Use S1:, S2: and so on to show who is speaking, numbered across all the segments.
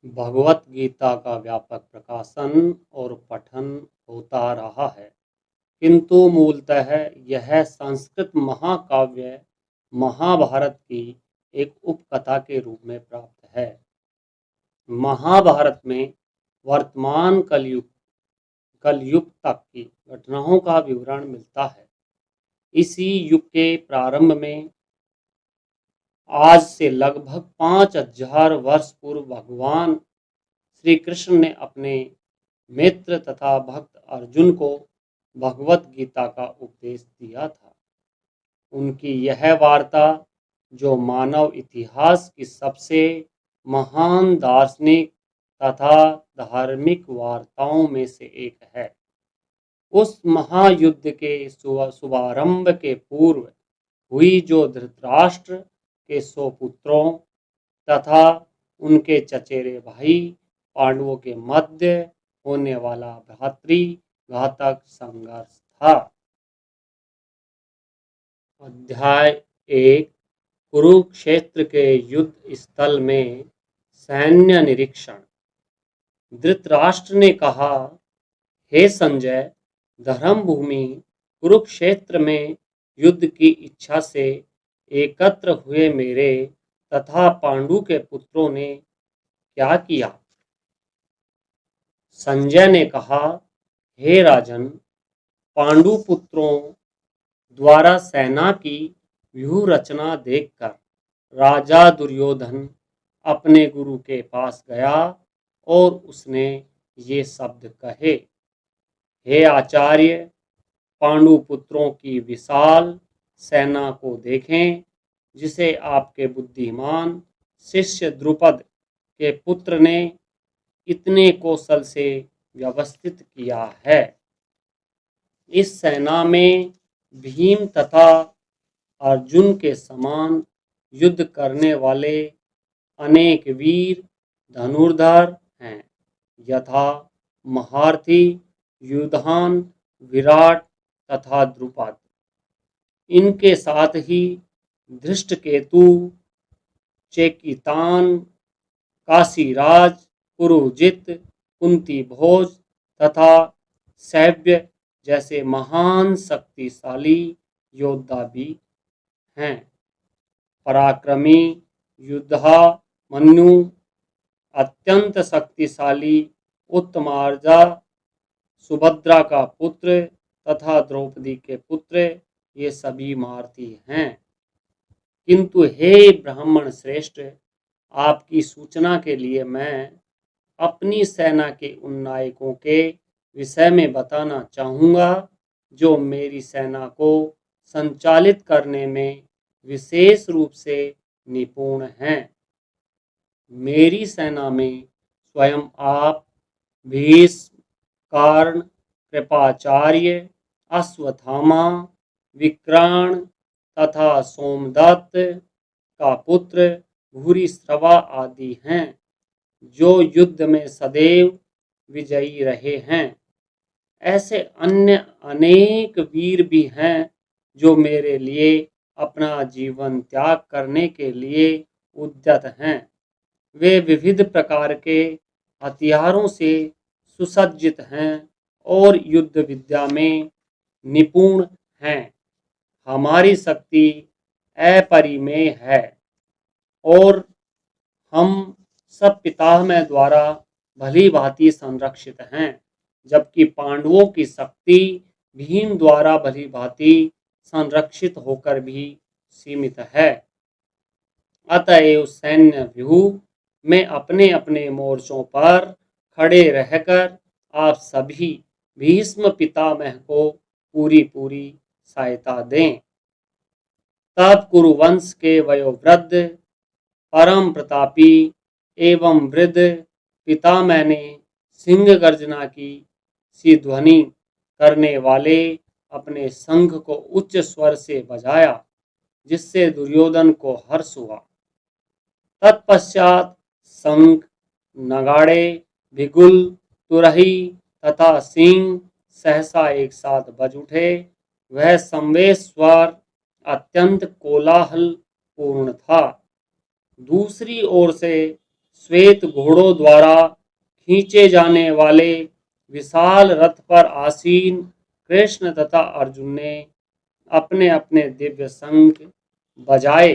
S1: भगवत गीता का व्यापक प्रकाशन और पठन होता रहा है, किंतु मूलतः यह संस्कृत महाकाव्य महाभारत की एक उपकथा के रूप में प्राप्त है। महाभारत में वर्तमान कलयुग तक की घटनाओं का विवरण मिलता है। इसी युग के प्रारंभ में आज से लगभग 5000 वर्ष पूर्व भगवान श्री कृष्ण ने अपने मित्र तथा भक्त अर्जुन को भगवत गीता का उपदेश दिया था। उनकी यह वार्ता, जो मानव इतिहास की सबसे महान दार्शनिक तथा धार्मिक वार्ताओं में से एक है, उस महायुद्ध के शुभारंभ के पूर्व हुई, जो धृतराष्ट्र के 100 पुत्रों तथा उनके चचेरे भाई पांडवों के मध्य होने वाला भ्रातृघातक संघर्ष था। अध्याय 1। कुरुक्षेत्र के युद्ध स्थल में सैन्य निरीक्षण। धृतराष्ट्र ने कहा, हे संजय, धर्म भूमि कुरुक्षेत्र में युद्ध की इच्छा से एकत्र हुए मेरे तथा पांडु के पुत्रों ने क्या किया? संजय ने कहा, हे राजन, पांडु पुत्रों द्वारा सेना की व्यूह रचना देखकर राजा दुर्योधन अपने गुरु के पास गया और उसने ये शब्द कहे, हे आचार्य, पांडु पुत्रों की विशाल सेना को देखें, जिसे आपके बुद्धिमान शिष्य द्रुपद के पुत्र ने इतने कौशल से व्यवस्थित किया है। इस सेना में भीम तथा अर्जुन के समान युद्ध करने वाले अनेक वीर धनुर्धर हैं, यथा महारथी, युधान, विराट तथा द्रुपद। इनके साथ ही धृष्टकेतु, चेकितान, काशीराज, पुरुजित, कुंती भोज तथा सैव्य जैसे महान शक्तिशाली योद्धा भी हैं। पराक्रमी योद्धा मन्यु, अत्यंत शक्तिशाली उत्तमार्जा, सुभद्रा का पुत्र तथा द्रौपदी के पुत्र, ये सभी महारथी हैं। किंतु हे ब्राह्मण श्रेष्ठ, आपकी सूचना के लिए मैं अपनी सेना के उन नायकों के विषय में बताना चाहूँगा, जो मेरी सेना को संचालित करने में विशेष रूप से निपुण हैं। मेरी सेना में स्वयं आप, भीष्म, कर्ण, कृपाचार्य, अश्वत्थामा, विक्राण तथा सोमदत्त का पुत्र भूरिश्रवा आदि हैं, जो युद्ध में सदैव विजयी रहे हैं। ऐसे अन्य अनेक वीर भी हैं, जो मेरे लिए अपना जीवन त्याग करने के लिए उद्यत हैं। वे विविध प्रकार के हथियारों से सुसज्जित हैं और युद्ध विद्या में निपुण हैं। हमारी शक्ति अपरिमेय है और हम सब पितामह द्वारा भली भांति संरक्षित हैं, जबकि पांडवों की शक्ति भीम द्वारा भली भांति संरक्षित होकर भी सीमित है। अतएव सैन्य व्यूह में अपने अपने मोर्चों पर खड़े रहकर आप सभी भीष्म पितामह को पूरी पूरी सहायता दें। तब कुरुवंश के वयोवृद्ध, परम प्रतापी एवं वृद्ध पितामह ने सिंह गर्जना की सी ध्वनि करने वाले अपने शंख को उच्च स्वर से बजाया, जिससे दुर्योधन को हर्ष हुआ। तत्पश्चात शंख, नगाड़े, बिगुल, तुरही तथा सींग सहसा एक साथ बज उठे। वह संवेश स्वर अत्यंत कोलाहल पूर्ण था। दूसरी ओर से श्वेत घोड़ों द्वारा खींचे जाने वाले विशाल रथ पर आसीन कृष्ण तथा अर्जुन ने अपने अपने दिव्य शंख बजाए।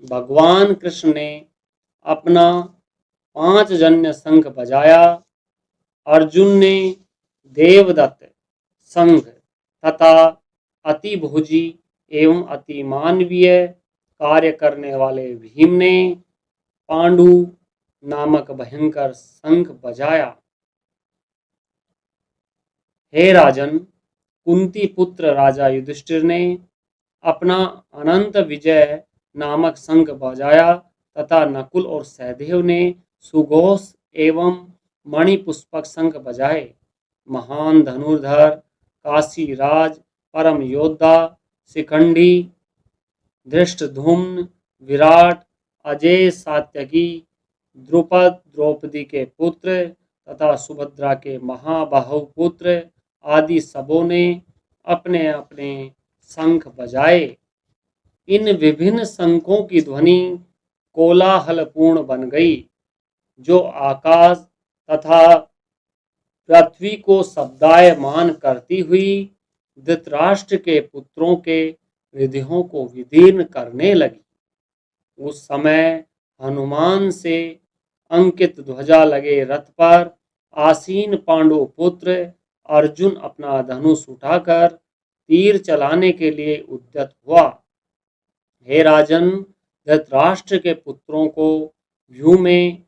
S1: भगवान कृष्ण ने अपना 5 जन्य शंख बजाया, अर्जुन ने देवदत्त शंख तथा अतिभुजी एवं अति मानवीय कार्य करने वाले भीम ने पांडु नामक भयंकर शंख बजाया। हे राजन, कुंती पुत्र राजा युधिष्ठिर ने अपना अनंत विजय नामक शंख बजाया तथा नकुल और सहदेव ने सुघोष एवं मणिपुष्पक शंख बजाए। महान धनुर्धर काशीराज, परम योद्धा शिखंडी, धृष्टद्युम्न, विराट, अजय, सात्यकी, द्रुपद द्रौपदी के पुत्र तथा सुभद्रा के महाबाहु पुत्र आदि सबों ने अपने अपने शंख बजाए। इन विभिन्न शंखों की ध्वनि कोलाहलपूर्ण बन गई, जो आकाश तथा पृथ्वी को शब्दायमान करती हुई धृतराष्ट्र के पुत्रों के हृदयों को विदीर्ण करने लगी। उस समय हनुमान से अंकित ध्वजा लगे रथ पर आसीन पांडु पुत्र अर्जुन अपना धनुष उठाकर तीर चलाने के लिए उद्यत हुआ। हे राजन, धृतराष्ट्र के पुत्रों को व्यू में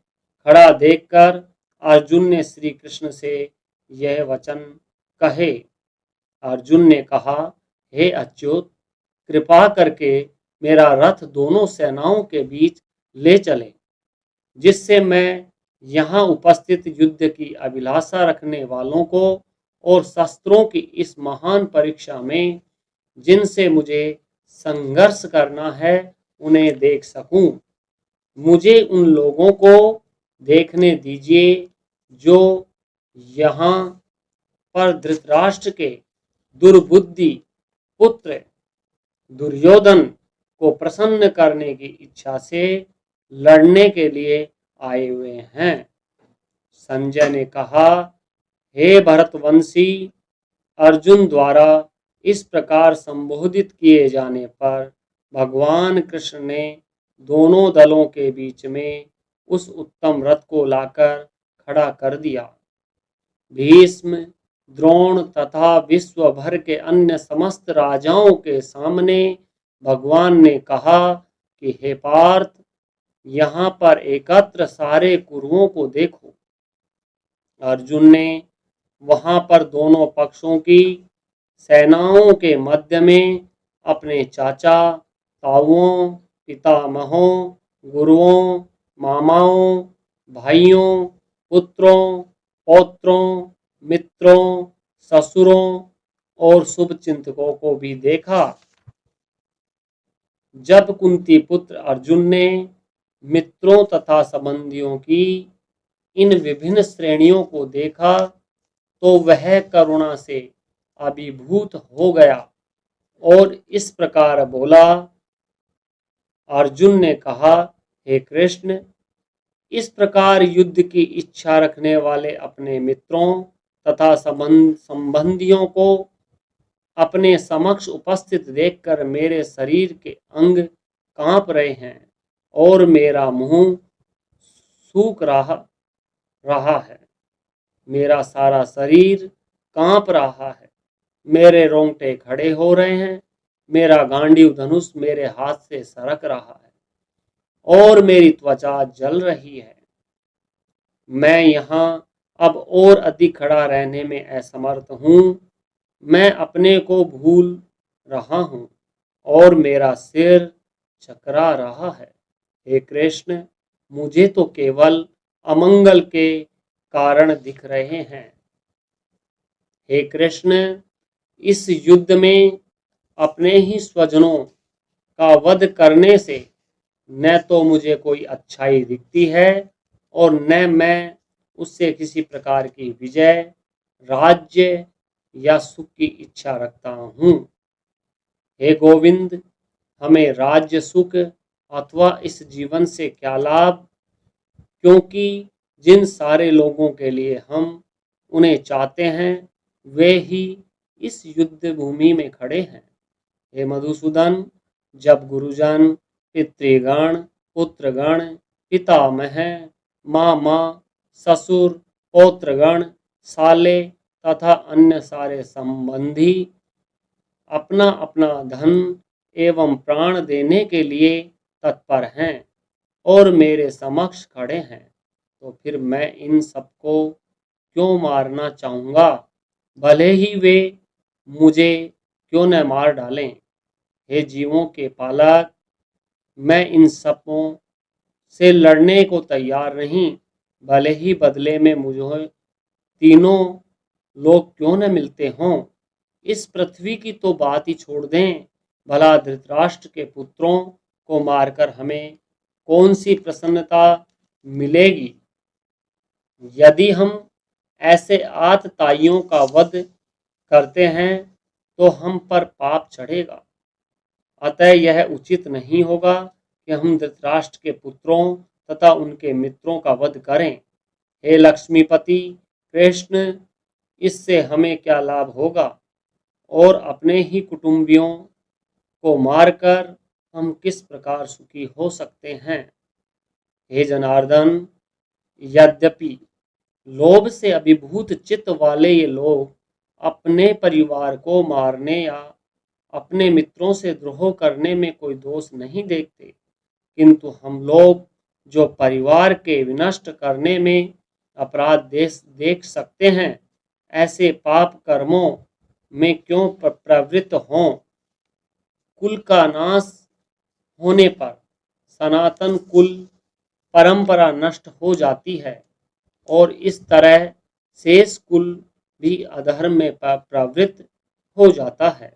S1: खड़ा देखकर अर्जुन ने श्री कृष्ण से यह वचन कहे। अर्जुन ने कहा, हे अच्युत, कृपा करके मेरा रथ दोनों सेनाओं के बीच ले चले, जिससे मैं यहाँ उपस्थित युद्ध की अभिलाषा रखने वालों को और शस्त्रों की इस महान परीक्षा में जिनसे मुझे संघर्ष करना है उन्हें देख सकूं। मुझे उन लोगों को देखने दीजिए जो यहाँ पर धृतराष्ट्र के दुर्बुद्धि पुत्र दुर्योधन को प्रसन्न करने की इच्छा से लड़ने के लिए आए हुए हैं। संजय ने कहा, हे भरतवंशी, अर्जुन द्वारा इस प्रकार संबोधित किए जाने पर भगवान कृष्ण ने दोनों दलों के बीच में उस उत्तम रथ को लाकर खड़ा कर दिया। भीष्म, द्रोण तथा विश्व भर के अन्य समस्त राजाओं के सामने भगवान ने कहा कि हे पार्थ, यहाँ पर एकत्र सारे कुरुओं को देखो। अर्जुन ने वहां पर दोनों पक्षों की सेनाओं के मध्य में अपने चाचा, ताऊओं, पितामहों, गुरुओं, मामाओं, भाइयों, पुत्रों, पौत्रों, मित्रों, ससुरों और शुभचिंतकों को भी देखा। जब कुंती पुत्र अर्जुन ने मित्रों तथा संबंधियों की इन विभिन्न श्रेणियों को देखा तो वह करुणा से अभिभूत हो गया और इस प्रकार बोला। अर्जुन ने कहा, हे कृष्ण, इस प्रकार युद्ध की इच्छा रखने वाले अपने मित्रों तथा संबंधियों को अपने समक्ष उपस्थित देखकर मेरे शरीर के अंग कांप रहे हैं और मेरा मुंह सूख रहा है। मेरा सारा शरीर कांप रहा है, मेरे रोंगटे खड़े हो रहे हैं, मेरा गांडीव धनुष मेरे हाथ से सरक रहा है और मेरी त्वचा जल रही है। मैं यहाँ अब और अधिक खड़ा रहने में असमर्थ हूँ। मैं अपने को भूल रहा हूँ और मेरा सिर चकरा रहा है। हे कृष्ण, मुझे तो केवल अमंगल के कारण दिख रहे हैं। हे कृष्ण, इस युद्ध में अपने ही स्वजनों का वध करने से न तो मुझे कोई अच्छाई दिखती है और न मैं उससे किसी प्रकार की विजय, राज्य या सुख की इच्छा रखता हूँ। हे गोविंद, हमें राज्य सुख अथवा इस जीवन से क्या लाभ, क्योंकि जिन सारे लोगों के लिए हम उन्हें चाहते हैं वे ही इस युद्ध भूमि में खड़े हैं। हे मधुसूदन, जब गुरुजन, पितृगण, पुत्रगण, पितामह, मामा, ससुर, पौत्रगण, साले तथा अन्य सारे संबंधी अपना अपना धन एवं प्राण देने के लिए तत्पर हैं और मेरे समक्ष खड़े हैं, तो फिर मैं इन सबको क्यों मारना चाहूँगा, भले ही वे मुझे क्यों न मार डालें। हे जीवों के पालक, मैं इन सबों से लड़ने को तैयार नहीं, भले ही बदले में मुझे तीनों लोग क्यों न मिलते हों। इस पृथ्वी की तो बात ही छोड़ दें, भला धृतराष्ट्र के पुत्रों को मारकर हमें कौन सी प्रसन्नता मिलेगी। यदि हम ऐसे आतताइयों का वध करते हैं तो हम पर पाप चढ़ेगा। अतः यह उचित नहीं होगा कि हम धृतराष्ट्र के पुत्रों तथा उनके मित्रों का वध करें। हे लक्ष्मीपति कृष्ण, इससे हमें क्या लाभ होगा और अपने ही कुटुंबियों को मारकर हम किस प्रकार सुखी हो सकते हैं। हे जनार्दन, यद्यपि लोभ से अभिभूत चित्त वाले ये लोग अपने परिवार को मारने या अपने मित्रों से द्रोह करने में कोई दोष नहीं देखते, किंतु हम लोग जो परिवार के विनष्ट करने में अपराध देख सकते हैं, ऐसे पाप कर्मों में क्यों प्रवृत्त हों। कुल का नाश होने पर सनातन कुल परंपरा नष्ट हो जाती है और इस तरह शेष कुल भी अधर्म में प्रवृत्त हो जाता है।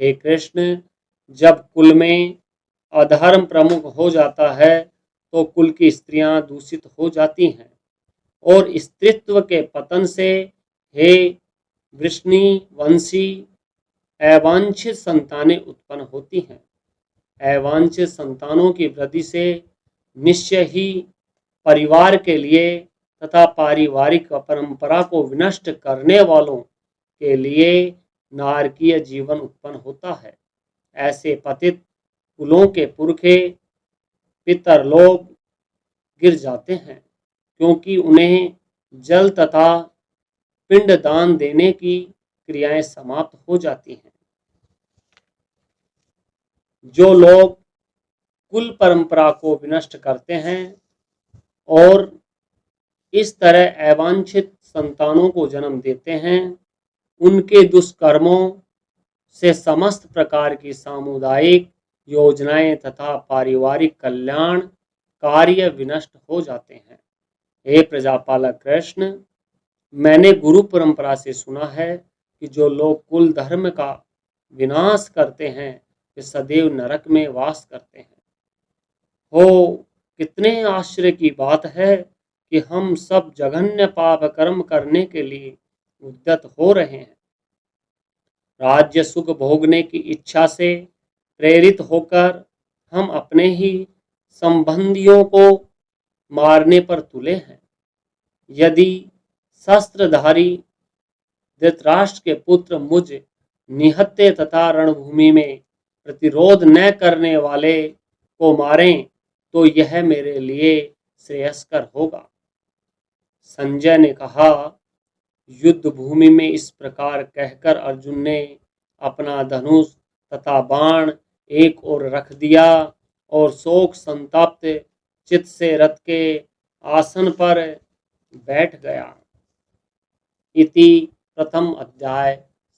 S1: हे कृष्ण, जब कुल में अधर्म प्रमुख हो जाता है तो कुल की स्त्रियां दूषित हो जाती हैं और स्त्रीत्व के पतन से हे वृष्णि वंशी अवांछित संतानें उत्पन्न होती हैं। अवांछित संतानों की वृद्धि से निश्चय ही परिवार के लिए तथा पारिवारिक परंपरा को विनष्ट करने वालों के लिए नारकीय जीवन उत्पन्न होता है। ऐसे पतित कुलों के पुरखे पितर लोग गिर जाते हैं, क्योंकि उन्हें जल तथा पिंड दान देने की क्रियाएं समाप्त हो जाती हैं। जो लोग कुल परंपरा को विनष्ट करते हैं और इस तरह अवांछित संतानों को जन्म देते हैं, उनके दुष्कर्मों से समस्त प्रकार की सामुदायिक योजनाएं तथा पारिवारिक कल्याण कार्य विनष्ट हो जाते हैं। हे प्रजापालक कृष्ण, मैंने गुरु परंपरा से सुना है कि जो लोग कुल धर्म का विनाश करते हैं वे सदैव नरक में वास करते हैं। हो, कितने आश्चर्य की बात है कि हम सब जघन्य पाप कर्म करने के लिए उद्यत हो रहे हैं। राज्य सुख भोगने की इच्छा से प्रेरित होकर हम अपने ही संबंधियों को मारने पर तुले हैं। यदि शस्त्रधारी धृतराष्ट्र के पुत्र मुझ निहत्थे तथा रणभूमि में प्रतिरोध न करने वाले को मारें तो यह मेरे लिए श्रेयस्कर होगा। संजय ने कहा, युद्ध भूमि में इस प्रकार कहकर अर्जुन ने अपना धनुष तथा बाण एक ओर रख दिया और शोक संतप्त चित्त से रथ के आसन पर बैठ गया। इति प्रथम अध्याय